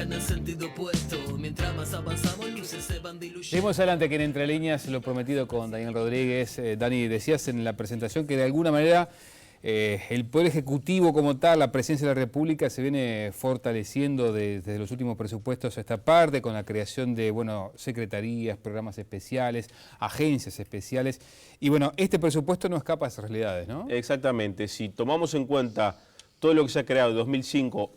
gana sentido opuesto. Mientras más avanzamos, luces se van diluyendo. Seguimos adelante, que en Entre Líneas, lo prometido con Daniel Rodríguez. Dani, decías en la presentación que de alguna manera el Poder Ejecutivo como tal, la Presidencia de la República, se viene fortaleciendo desde los últimos presupuestos a esta parte, con la creación de secretarías, programas especiales, agencias especiales. Y bueno, este presupuesto no escapa a esas realidades, ¿no? Exactamente. Si tomamos en cuenta todo lo que se ha creado en 2005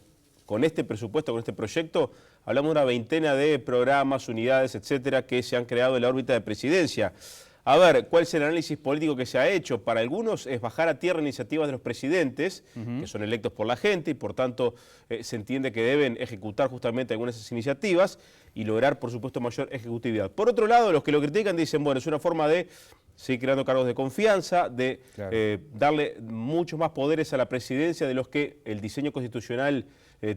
con este presupuesto, con este proyecto, hablamos de una veintena de programas, unidades, etcétera, que se han creado en la órbita de presidencia. A ver, ¿cuál es el análisis político que se ha hecho? Para algunos es bajar a tierra iniciativas de los presidentes, que son electos por la gente y por tanto se entiende que deben ejecutar justamente algunas de esas iniciativas y lograr, por supuesto, mayor ejecutividad. Por otro lado, los que lo critican dicen, bueno, es una forma de seguir creando cargos de confianza, de darle muchos más poderes a la presidencia de los que el diseño constitucional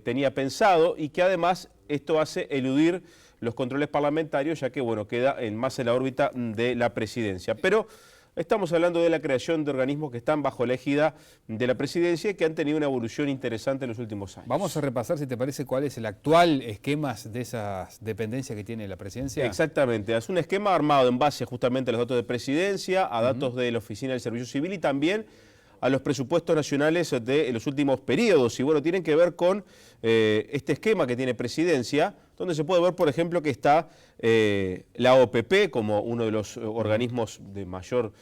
tenía pensado, y que además esto hace eludir los controles parlamentarios, ya que bueno, queda más en la órbita de la presidencia. Pero estamos hablando de la creación de organismos que están bajo la égida de la presidencia y que han tenido una evolución interesante en los últimos años. Vamos a repasar, si te parece, cuál es el actual esquema de esas dependencias que tiene la presidencia. Exactamente, es un esquema armado en base justamente a los datos de presidencia, a datos de la Oficina del Servicio Civil y también a los presupuestos nacionales de los últimos periodos. Y bueno, tienen que ver con este esquema que tiene presidencia, donde se puede ver, por ejemplo, que está la OPP como uno de los organismos de mayor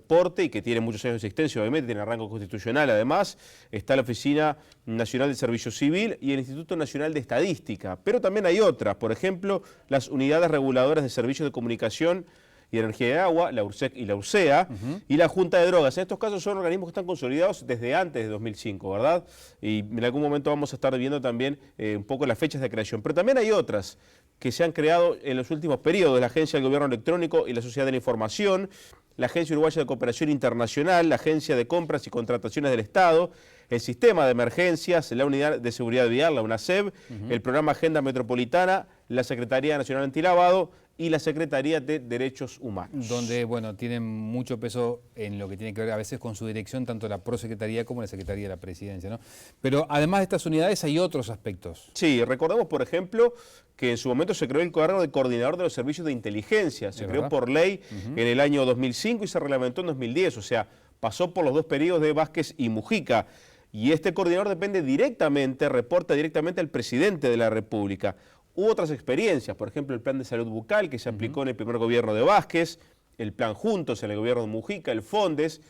porte y que tiene muchos años de existencia, obviamente, tiene rango constitucional además. Está la Oficina Nacional del Servicio Civil y el Instituto Nacional de Estadística. Pero también hay otras, por ejemplo, las unidades reguladoras de servicios de comunicación y energía de agua, la URSEC y la URSEA, y la Junta de Drogas. En estos casos son organismos que están consolidados desde antes de 2005, ¿verdad? Y en algún momento vamos a estar viendo también un poco las fechas de creación. Pero también hay otras que se han creado en los últimos periodos: la Agencia del Gobierno Electrónico y la Sociedad de la Información, la Agencia Uruguaya de Cooperación Internacional, la Agencia de Compras y Contrataciones del Estado, el Sistema de Emergencias, la Unidad de Seguridad Vial, la UNASEV, el Programa Agenda Metropolitana, la Secretaría Nacional Antilavado y la Secretaría de Derechos Humanos. Donde, bueno, tienen mucho peso en lo que tiene que ver a veces con su dirección, tanto la Prosecretaría como la Secretaría de la Presidencia, ¿no? Pero además de estas unidades hay otros aspectos. Sí, recordemos, por ejemplo, que en su momento se creó el cargo de coordinador de los servicios de inteligencia. Se creó por ley en el año 2005 y se reglamentó en 2010, o sea, pasó por los dos periodos de Vázquez y Mujica. Y este coordinador depende directamente, reporta directamente al presidente de la República. Hubo otras experiencias, por ejemplo, el plan de salud bucal que se aplicó en el primer gobierno de Vázquez, el plan Juntos en el gobierno de Mujica, el Fondes,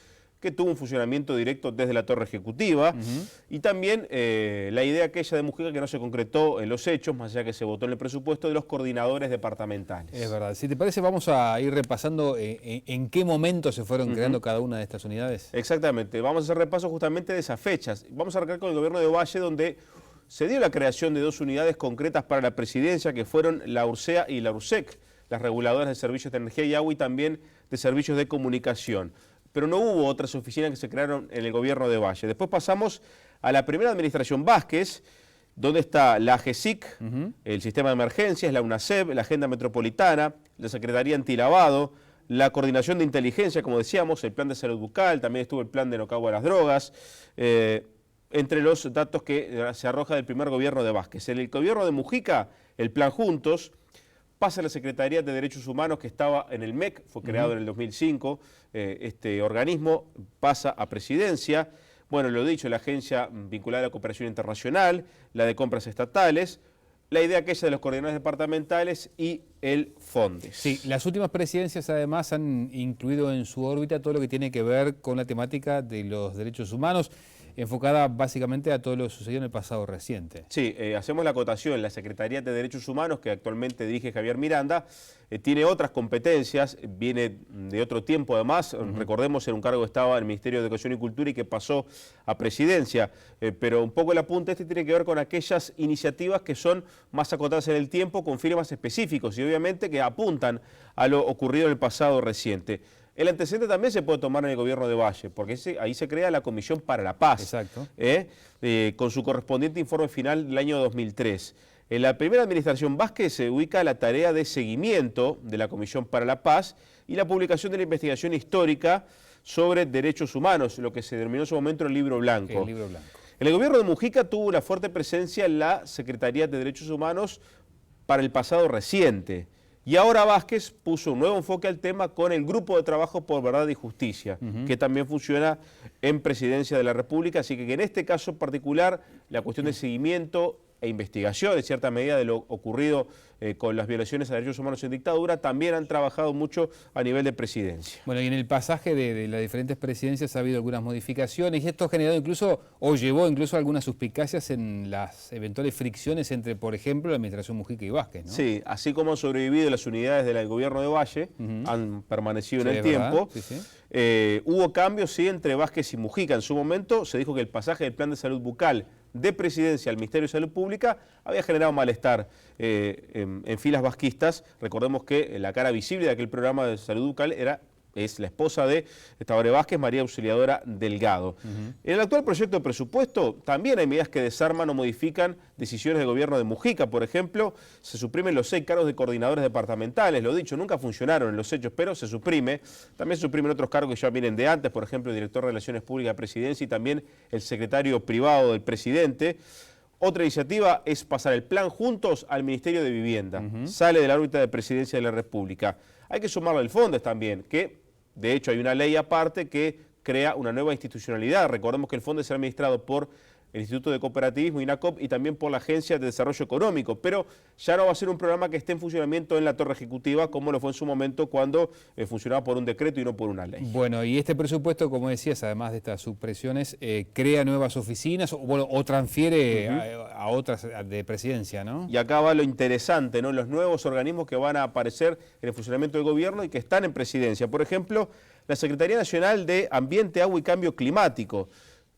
que tuvo un funcionamiento directo desde la torre ejecutiva, y también la idea aquella de Mujica que no se concretó en los hechos, más allá que se votó en el presupuesto, de los coordinadores departamentales. Es verdad. Si te parece, vamos a ir repasando en qué momento se fueron creando cada una de estas unidades. Exactamente. Vamos a hacer repaso justamente de esas fechas. Vamos a arrancar con el gobierno de Valle, donde se dio la creación de dos unidades concretas para la presidencia, que fueron la URSEA y la URSEC, las reguladoras de servicios de energía y agua y también de servicios de comunicación. Pero no hubo otras oficinas que se crearon en el gobierno de Valle. Después pasamos a la primera administración Vázquez, donde está la AGESIC, el Sistema de Emergencias, la UNASEV, la Agenda Metropolitana, la Secretaría Antilavado, la Coordinación de Inteligencia, como decíamos, el Plan de Salud Bucal, también estuvo el Plan de No Cabo a las Drogas, entre los datos que se arroja del primer gobierno de Vázquez. En el gobierno de Mujica, el Plan Juntos pasa a la Secretaría de Derechos Humanos, que estaba en el MEC, fue creado en el 2005, este organismo pasa a presidencia. Bueno, lo dicho, la agencia vinculada a la cooperación internacional, la de compras estatales, la idea aquella de los coordinadores departamentales y el Fondes. Sí, las últimas presidencias además han incluido en su órbita todo lo que tiene que ver con la temática de los derechos humanos, enfocada básicamente a todo lo sucedido en el pasado reciente. Sí, hacemos la acotación. La Secretaría de Derechos Humanos, que actualmente dirige Javier Miranda, tiene otras competencias, viene de otro tiempo además. Recordemos, en un cargo estaba en el Ministerio de Educación y Cultura y que pasó a presidencia. Pero un poco el apunte tiene que ver con aquellas iniciativas que son más acotadas en el tiempo, con firmas específicos y obviamente que apuntan a lo ocurrido en el pasado reciente. El antecedente también se puede tomar en el gobierno de Valle, porque ahí se crea la Comisión para la Paz. Exacto. Con su correspondiente informe final del año 2003. En la primera administración Vázquez se ubica la tarea de seguimiento de la Comisión para la Paz y la publicación de la investigación histórica sobre derechos humanos, lo que se denominó en su momento el Libro Blanco. El Libro Blanco. En el gobierno de Mujica tuvo una fuerte presencia en la Secretaría de Derechos Humanos para el pasado reciente. Y ahora Vázquez puso un nuevo enfoque al tema con el Grupo de Trabajo por Verdad y Justicia, que también funciona en Presidencia de la República. Así que en este caso particular, la cuestión de seguimiento e investigación, en cierta medida, de lo ocurrido con las violaciones a derechos humanos en dictadura, también han trabajado mucho a nivel de presidencia. Bueno, y en el pasaje de las diferentes presidencias ha habido algunas modificaciones y esto ha generado incluso, o llevó incluso a algunas suspicacias en las eventuales fricciones entre, por ejemplo, la administración Mujica y Vázquez, ¿no? Sí, así como han sobrevivido las unidades del gobierno de Valle, han permanecido en el tiempo. Sí, sí. Hubo cambios, sí, entre Vázquez y Mujica. En su momento se dijo que el pasaje del plan de salud bucal de presidencia al Ministerio de Salud Pública había generado malestar en filas vasquistas. Recordemos que la cara visible de aquel programa de salud bucal es la esposa de Tabaré Vázquez, María Auxiliadora Delgado. En el actual proyecto de presupuesto también hay medidas que desarman o modifican decisiones del gobierno de Mujica. Por ejemplo, se suprimen los 6 cargos de coordinadores departamentales. Lo dicho, nunca funcionaron en los hechos, pero se suprime. También se suprimen otros cargos que ya vienen de antes, por ejemplo, el director de Relaciones Públicas de Presidencia y también el secretario privado del presidente. Otra iniciativa es pasar el plan Juntos al Ministerio de Vivienda. Sale de la órbita de Presidencia de la República. Hay que sumarle el Fondes también, que de hecho hay una ley aparte que crea una nueva institucionalidad. Recordemos que el Fondes será administrado por el Instituto de Cooperativismo, INACOP, y también por la Agencia de Desarrollo Económico, pero ya no va a ser un programa que esté en funcionamiento en la Torre Ejecutiva como lo fue en su momento cuando funcionaba por un decreto y no por una ley. Bueno, y este presupuesto, como decías, además de estas supresiones, crea nuevas oficinas o transfiere a otras de presidencia, ¿no? Y acá va lo interesante, ¿no? Los nuevos organismos que van a aparecer en el funcionamiento del gobierno y que están en presidencia. Por ejemplo, la Secretaría Nacional de Ambiente, Agua y Cambio Climático,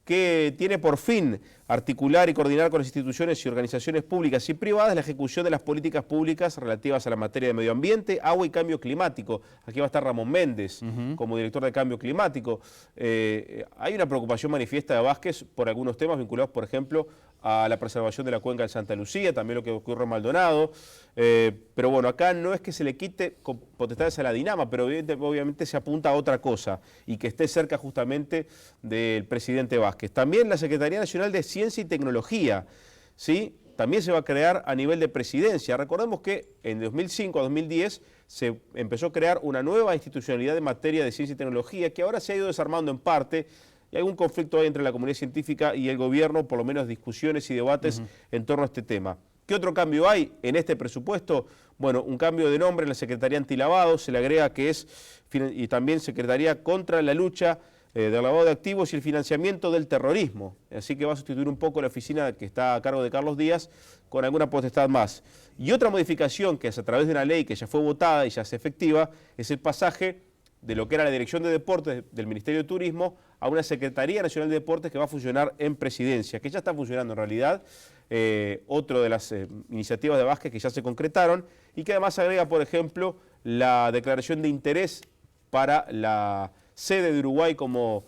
que tiene por fin articular y coordinar con las instituciones y organizaciones públicas y privadas la ejecución de las políticas públicas relativas a la materia de medio ambiente, agua y cambio climático. Aquí va a estar Ramón Méndez como director de cambio climático. Hay una preocupación manifiesta de Vázquez por algunos temas vinculados, por ejemplo, a la preservación de la cuenca de Santa Lucía, también lo que ocurre en Maldonado. Pero bueno, acá no es que se le quite potestades a la Dinama, pero obviamente se apunta a otra cosa y que esté cerca justamente del presidente Vázquez. También la Secretaría Nacional de Ciencia y Tecnología, ¿sí? También se va a crear a nivel de presidencia. Recordemos que en 2005 a 2010 se empezó a crear una nueva institucionalidad en materia de ciencia y tecnología que ahora se ha ido desarmando en parte. Y hay algún conflicto ahí entre la comunidad científica y el gobierno, por lo menos discusiones y debates en torno a este tema. ¿Qué otro cambio hay en este presupuesto? Bueno, un cambio de nombre en la Secretaría Antilavado, se le agrega que es, y también Secretaría contra la lucha del lavado de activos y el financiamiento del terrorismo. Así que va a sustituir un poco la oficina que está a cargo de Carlos Díaz con alguna potestad más. Y otra modificación que es a través de una ley que ya fue votada y ya es efectiva, es el pasaje de lo que era la Dirección de Deportes del Ministerio de Turismo a una Secretaría Nacional de Deportes que va a funcionar en presidencia, que ya está funcionando en realidad. Otro de las iniciativas de Vázquez que ya se concretaron y que además agrega, por ejemplo, la declaración de interés para la sede de Uruguay como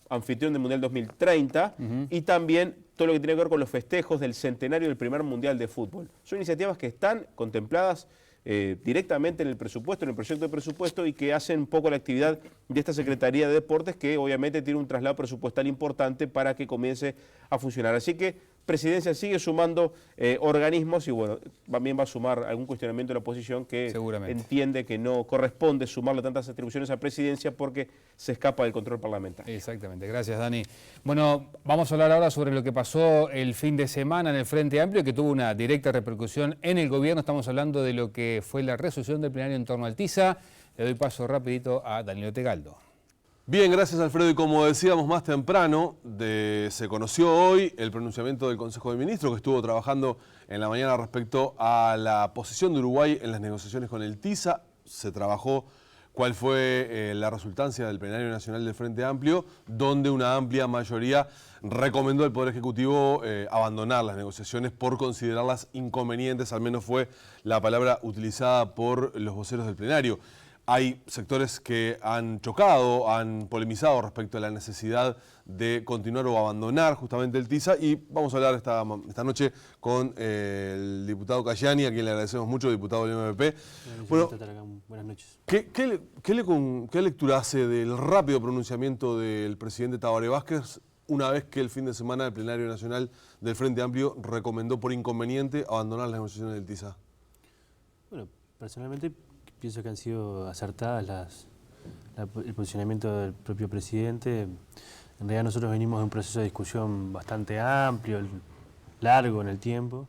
anfitrión del Mundial 2030 y también todo lo que tiene que ver con los festejos del centenario del primer Mundial de Fútbol. Son iniciativas que están contempladas directamente en el presupuesto, en el proyecto de presupuesto y que hacen un poco la actividad de esta Secretaría de Deportes que obviamente tiene un traslado presupuestal importante para que comience a funcionar. Así que Presidencia sigue sumando organismos y bueno, también va a sumar algún cuestionamiento de la oposición que entiende que no corresponde sumarle tantas atribuciones a Presidencia porque se escapa del control parlamentario. Exactamente, gracias Dani. Bueno, vamos a hablar ahora sobre lo que pasó el fin de semana en el Frente Amplio que tuvo una directa repercusión en el gobierno. Estamos hablando de lo que fue la resolución del plenario en torno al TISA. Le doy paso rapidito a Danilo Tegaldo. Bien, gracias Alfredo. Y como decíamos más temprano, se conoció hoy el pronunciamiento del Consejo de Ministros que estuvo trabajando en la mañana respecto a la posición de Uruguay en las negociaciones con el TISA. Se trabajó cuál fue la resultancia del Plenario Nacional del Frente Amplio, donde una amplia mayoría recomendó al Poder Ejecutivo abandonar las negociaciones por considerarlas inconvenientes, al menos fue la palabra utilizada por los voceros del plenario. Hay sectores que han chocado, han polemizado respecto a la necesidad de continuar o abandonar justamente el TISA y vamos a hablar esta noche con el diputado Cayani, a quien le agradecemos mucho, diputado del MPP. Bueno, buenas noches. ¿Qué lectura hace del rápido pronunciamiento del presidente Tabaré Vázquez una vez que el fin de semana el plenario nacional del Frente Amplio recomendó por inconveniente abandonar las negociaciones del TISA? Bueno, personalmente pienso que han sido acertadas el posicionamiento del propio presidente. En realidad nosotros venimos de un proceso de discusión bastante amplio, largo en el tiempo,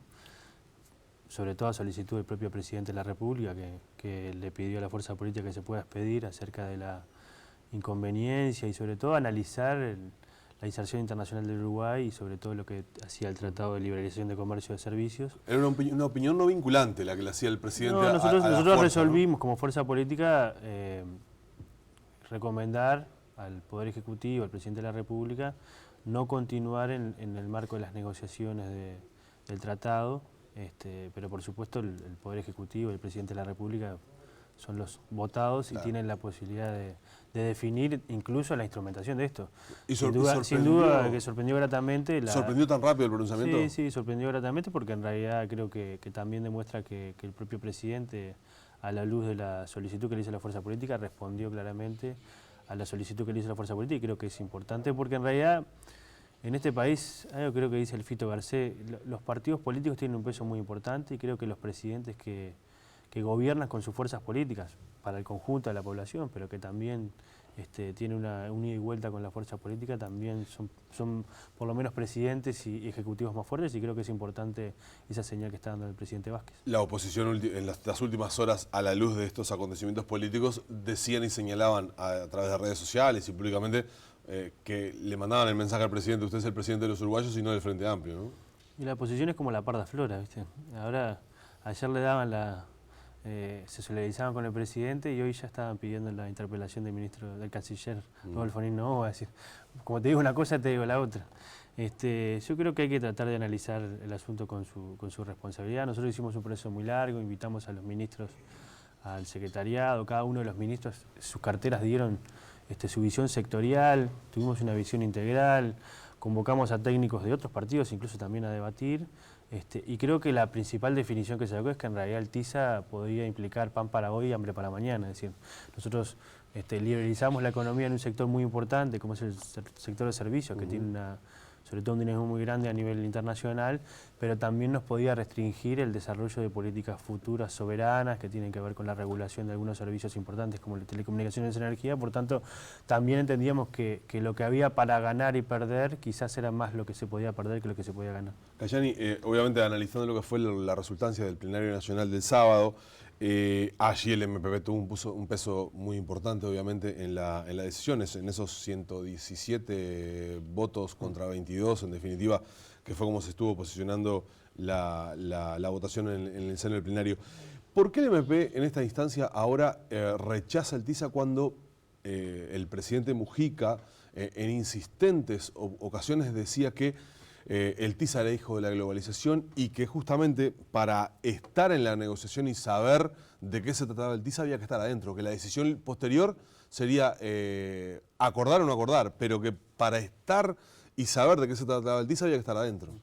sobre todo a solicitud del propio presidente de la República, que le pidió a la fuerza política que se pueda expedir acerca de la inconveniencia y sobre todo analizar la inserción internacional del Uruguay y sobre todo lo que hacía el Tratado de Liberalización de Comercio de Servicios. Era una opinión no vinculante la que le hacía el presidente No, a nosotros la fuerza, resolvimos, ¿no?, como fuerza política, recomendar al Poder Ejecutivo, al Presidente de la República, no continuar en el marco de las negociaciones del tratado, pero por supuesto el Poder Ejecutivo y el Presidente de la República son los votados y tienen la posibilidad de definir incluso la instrumentación de esto. Y Sin duda que sorprendió gratamente. ¿Sorprendió tan rápido el pronunciamiento? Sí, sí, sorprendió gratamente porque en realidad creo que también demuestra que el propio presidente, a la luz de la solicitud que le hizo la fuerza política, respondió claramente a la solicitud que le hizo la fuerza política, y creo que es importante porque en realidad en este país, algo creo que dice el Fito Garcés, los partidos políticos tienen un peso muy importante y creo que los presidentes que gobiernan con sus fuerzas políticas para el conjunto de la población, pero que también tienen una ida y vuelta con la fuerza política, también son por lo menos presidentes y ejecutivos más fuertes, y creo que es importante esa señal que está dando el presidente Vázquez. La oposición en las últimas horas, a la luz de estos acontecimientos políticos, decían y señalaban a través de redes sociales y públicamente que le mandaban el mensaje al presidente: usted es el presidente de los uruguayos y no del Frente Amplio, ¿no? Y la oposición es como la parda flora, ¿viste? Ayer le daban se solidarizaban con el presidente y hoy ya estaban pidiendo la interpelación del canciller Rodolfo Nino. Es decir, como te digo una cosa, te digo la otra. Yo creo que hay que tratar de analizar el asunto con su responsabilidad. Nosotros hicimos un proceso muy largo, invitamos a los ministros al secretariado, cada uno de los ministros, sus carteras dieron su visión sectorial, tuvimos una visión integral, convocamos a técnicos de otros partidos incluso también a debatir. Y creo que la principal definición que se sacó es que en realidad el TISA podría implicar pan para hoy y hambre para mañana. Es decir, nosotros liberalizamos la economía en un sector muy importante como es el sector de servicios, que tiene sobre todo un dinamismo muy grande a nivel internacional, pero también nos podía restringir el desarrollo de políticas futuras soberanas que tienen que ver con la regulación de algunos servicios importantes como las telecomunicaciones y energía. Por tanto, también entendíamos que lo que había para ganar y perder quizás era más lo que se podía perder que lo que se podía ganar. Cayani, obviamente analizando lo que fue la resultancia del plenario nacional del sábado, allí el MPP tuvo un peso muy importante, obviamente, en la decisión, en esos 117 votos contra 22, en definitiva, que fue como se estuvo posicionando la votación en el seno del plenario. ¿Por qué el MPP en esta instancia ahora rechaza el TISA cuando el presidente Mujica en insistentes ocasiones decía que el TISA era hijo de la globalización y que justamente para estar en la negociación y saber de qué se trataba el TISA había que estar adentro, que la decisión posterior sería acordar o no acordar, pero que para estar y saber de qué se trataba el TISA había que estar adentro?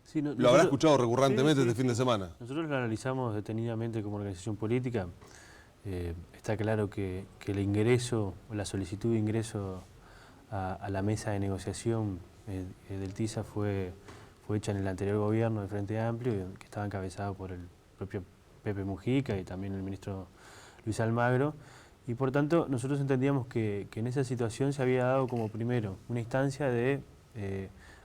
Sí, lo habrá escuchado recurrentemente este fin de semana. Nosotros lo analizamos detenidamente como organización política. Está claro que el ingreso, o la solicitud de ingreso a la mesa de negociación del TISA fue hecha en el anterior gobierno del Frente Amplio, que estaba encabezado por el propio Pepe Mujica y también el ministro Luis Almagro, y por tanto nosotros entendíamos que en esa situación se había dado como primero una instancia de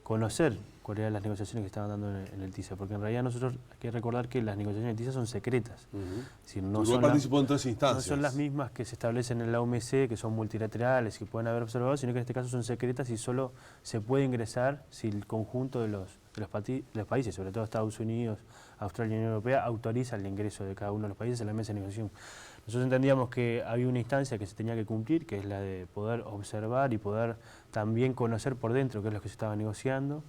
conocer cuáles eran las negociaciones que estaban dando en el TISA, porque en realidad nosotros hay que recordar que las negociaciones del TISA son secretas. Es decir, Uruguay participó en 3 instancias. No son las mismas que se establecen en la OMC, que son multilaterales, que pueden haber observado, sino que en este caso son secretas y solo se puede ingresar si el conjunto de los países, sobre todo Estados Unidos, Australia y Unión Europea, autoriza el ingreso de cada uno de los países en la mesa de negociación. Nosotros entendíamos que había una instancia que se tenía que cumplir, que es la de poder observar y poder también conocer por dentro qué es lo que se estaba negociando.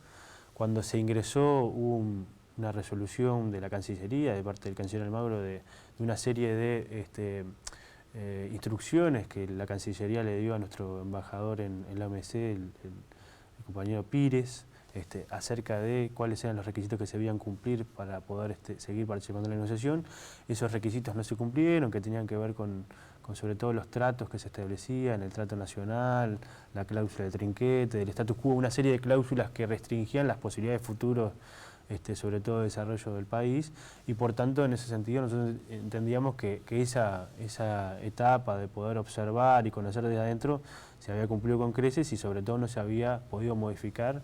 Cuando se ingresó hubo una resolución de la Cancillería, de parte del canciller Almagro, de una serie de instrucciones que la Cancillería le dio a nuestro embajador en la OMC, el compañero Pires, acerca de cuáles eran los requisitos que se debían cumplir para poder seguir participando en la negociación. Esos requisitos no se cumplieron, que tenían que ver con con sobre todo los tratos que se establecían, el trato nacional, la cláusula de trinquete, del status quo, una serie de cláusulas que restringían las posibilidades futuras, sobre todo de desarrollo del país, y por tanto en ese sentido nosotros entendíamos que esa etapa de poder observar y conocer desde adentro se había cumplido con creces y sobre todo no se había podido modificar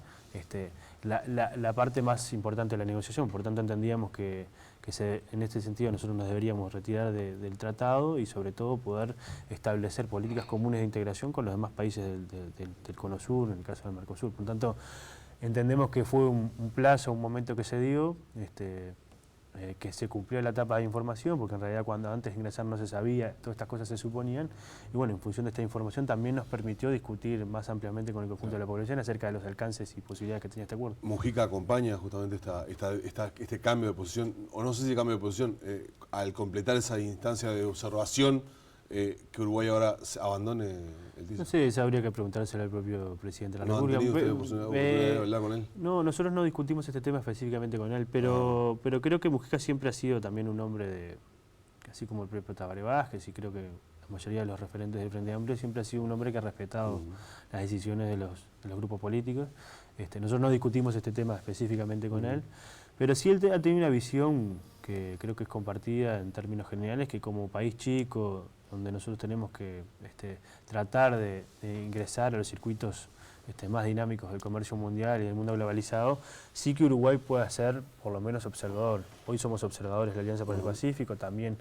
la parte más importante de la negociación. Por tanto entendíamos que en este sentido nosotros nos deberíamos retirar del tratado y sobre todo poder establecer políticas comunes de integración con los demás países del Cono Sur, en el caso del Mercosur. Por tanto, entendemos que fue un plazo, un momento que se dio, que se cumplió la etapa de información, porque en realidad cuando antes de ingresar no se sabía, todas estas cosas se suponían, y bueno, en función de esta información también nos permitió discutir más ampliamente con el conjunto de la población acerca de los alcances y posibilidades que tenía este acuerdo. Mujica acompaña justamente este cambio de posición, o no sé si cambio de posición, al completar esa instancia de observación, que Uruguay ahora abandone el TISA. No sé, eso habría que preguntárselo al propio presidente de la ¿No han República. tenido ustedes oportunidad de hablar con él? No, nosotros no discutimos este tema específicamente con él, pero creo que Mujica siempre ha sido también un hombre así como el propio Tabaré Vázquez, y creo que la mayoría de los referentes del Frente Amplio siempre ha sido un hombre que ha respetado las decisiones de los grupos políticos. Nosotros no discutimos este tema específicamente con él, pero sí él ha tenido una visión que creo que es compartida en términos generales, que como país chico, donde nosotros tenemos que tratar de ingresar a los circuitos más dinámicos del comercio mundial y del mundo globalizado, sí que Uruguay puede ser por lo menos observador. Hoy somos observadores de la Alianza por el Pacífico también,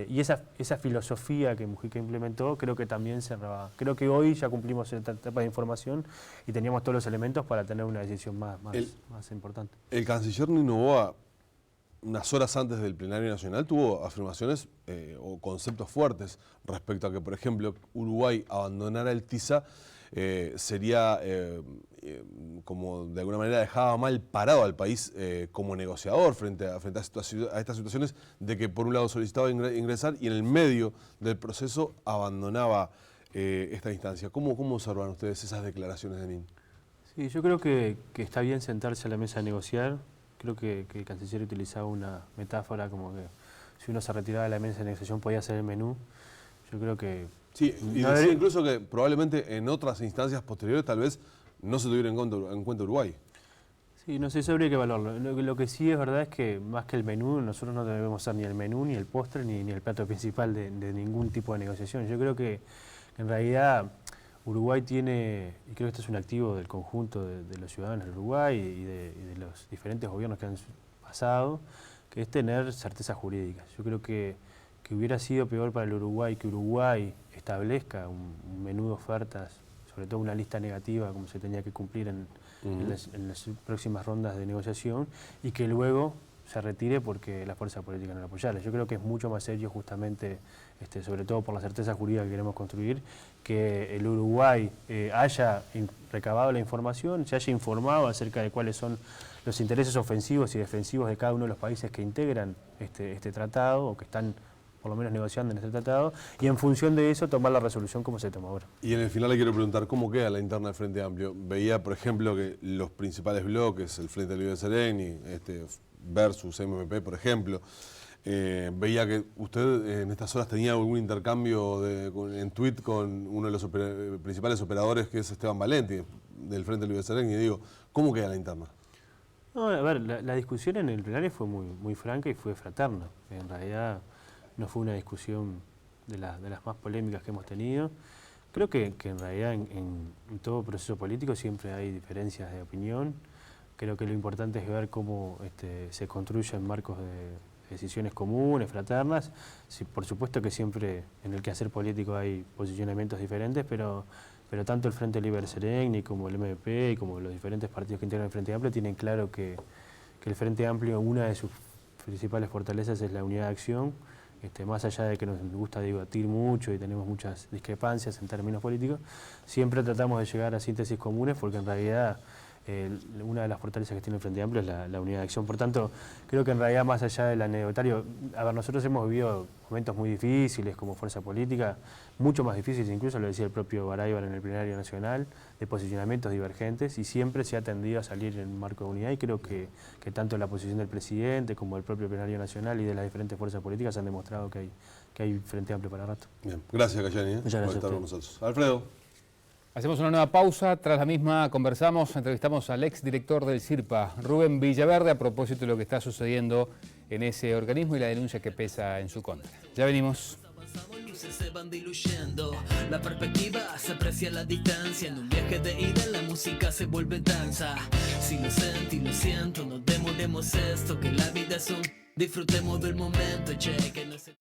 y esa filosofía que Mujica implementó creo que también cerraba. Creo que hoy ya cumplimos esta etapa de información y teníamos todos los elementos para tener una decisión más importante. El canciller Nino Boa, unas horas antes del plenario nacional, tuvo afirmaciones o conceptos fuertes respecto a que, por ejemplo, Uruguay abandonara el TISA sería como de alguna manera dejaba mal parado al país como negociador frente a estas situaciones de que por un lado solicitaba ingresar y en el medio del proceso abandonaba esta instancia. ¿Cómo observan ustedes esas declaraciones de Nin? Sí, yo creo que está bien sentarse a la mesa a negociar. Creo que el canciller utilizaba una metáfora como que si uno se retiraba de la mesa de negociación podía hacer el menú. Yo creo que... Sí, y no decía incluso que probablemente en otras instancias posteriores tal vez no se tuviera en cuenta Uruguay. Sí, no sé, eso habría que evaluarlo. Lo que sí es verdad es que más que el menú, nosotros no debemos ser ni el menú, ni el postre, ni el plato principal de ningún tipo de negociación. Yo creo que en realidad Uruguay tiene, y creo que esto es un activo del conjunto de los ciudadanos de Uruguay y de los diferentes gobiernos que han pasado, que es tener certeza jurídica. Yo creo que hubiera sido peor para el Uruguay que Uruguay establezca un menú de ofertas, sobre todo una lista negativa como se tenía que cumplir en las próximas rondas de negociación, y que luego se retire porque la fuerza política no la apoyara. Yo creo que es mucho más serio justamente, sobre todo por la certeza jurídica que queremos construir, que el Uruguay haya recabado la información, se haya informado acerca de cuáles son los intereses ofensivos y defensivos de cada uno de los países que integran este tratado o que están por lo menos negociando en este tratado, y en función de eso tomar la resolución como se toma ahora. Y en el final le quiero preguntar, ¿cómo queda la interna del Frente Amplio? Veía, por ejemplo, que los principales bloques, el Frente Libre de Sereni, versus MPP, por ejemplo, veía que usted en estas horas tenía algún intercambio en tweet con uno de los principales operadores, que es Esteban Valenti, del Frente Libre de Sereni, y digo, ¿cómo queda la interna? No, a ver, la discusión en el plenario fue muy franca y fue fraterna. En realidad no fue una discusión de las más polémicas que hemos tenido. Creo que en realidad en todo proceso político siempre hay diferencias de opinión. Creo que lo importante es ver cómo se construyen marcos de decisiones comunes, fraternas. Sí, por supuesto que siempre en el quehacer político hay posicionamientos diferentes, pero tanto el Frente Libre Sereni como el MPP y como los diferentes partidos que integran el Frente Amplio tienen claro que el Frente Amplio, una de sus principales fortalezas es la unidad de acción. Más allá de que nos gusta debatir mucho y tenemos muchas discrepancias en términos políticos, siempre tratamos de llegar a síntesis comunes porque en realidad una de las fortalezas que tiene el Frente Amplio es la unidad de acción. Por tanto, creo que en realidad más allá del anecdotario, a ver, nosotros hemos vivido momentos muy difíciles como fuerza política, mucho más difíciles, incluso lo decía el propio Baraybar en el plenario nacional, de posicionamientos divergentes, y siempre se ha tendido a salir en un marco de unidad, y creo que tanto la posición del presidente como el propio plenario nacional y de las diferentes fuerzas políticas han demostrado que que hay Frente Amplio para rato. Bien, gracias Cayani, Muchas por gracias estar a con usted. nosotros. Alfredo. Hacemos una nueva pausa, tras la misma entrevistamos al ex director del CIRPA, Rubén Villaverde, a propósito de lo que está sucediendo en ese organismo y la denuncia que pesa en su contra. Ya venimos. Avanzamos, luces se van diluyendo. La perspectiva se aprecia a la distancia. En un viaje de ida la música se vuelve danza. Si lo sentí, lo siento, no demoremos esto, que la vida es un... Disfrutemos del momento, che, que no se...